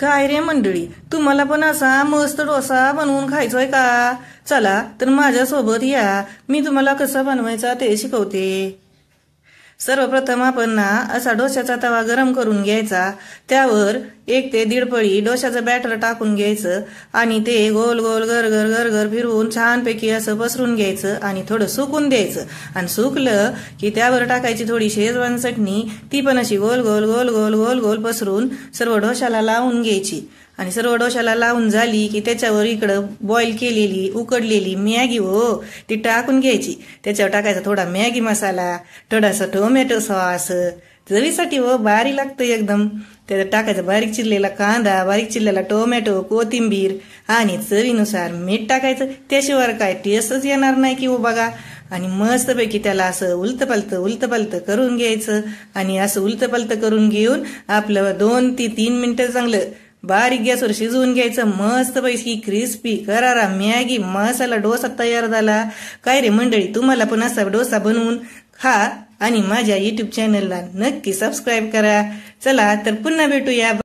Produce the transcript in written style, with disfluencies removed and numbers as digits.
काय रे मंडळी, तुम्हाला पण असा मस्त डोसा बनवून खायचोय का? चला तर माझ्यासोबत या, मी तुम्हाला कसा बनवायचा ते शिकवते। सर्वप्रथम आपण असा डोशाचा तवा गरम करून घ्यायचा। त्यावर 1 ते 1.5 पळी डोशाचं बॅटर टाकून घ्यायचं आणि ते गोल गोल गरगर गरगर फिरवून छानपैकी असं पसरून घ्यायचं आणि थोडं सुकून द्यायचं। आणि सुकलं की त्यावर टाकायची थोडी शेजवान चटणी, ती पण अशी गोल गोल गोल गोल गोल गोल पसरून सर्व डोशाला लावून घ्यायची। आणि सर्व डोशाला लावून झाली की त्याच्यावर इकडं बॉईल केलेली उकडलेली मॅगी ती टाकून घ्यायची। त्याच्यावर टाकायचा थोडा मॅगी मसाला, थोडासा टोमॅटो सॉस, चवीसाठी भारी लागतं एकदम। त्याच्यात टाकायचा बारीक चिरलेला कांदा, बारीक चिरलेला टोमॅटो, कोथिंबीर आणि चवीनुसार मीठ टाकायचं। त्याशिवाय काय टेस्टच येणार नाही की बघा। आणि मस्तपैकी त्याला असं उलटपलत करून घ्यायचं। आणि असं उलटपलत करून घेऊन आपलं 2 ते 3 मिनिटं चांगलं बारीक गॅसवर शिजवून घ्यायचं। मस्तपैकी क्रिस्पी करारा मॅगी मसाला डोसा तयार झाला। काय रे मंडळी, तुम्हाला पण असा डोसा बनवून खा आणि माझ्या YouTube चॅनलला नक्की सबस्क्राईब करा। चला तर पुन्हा भेटूया।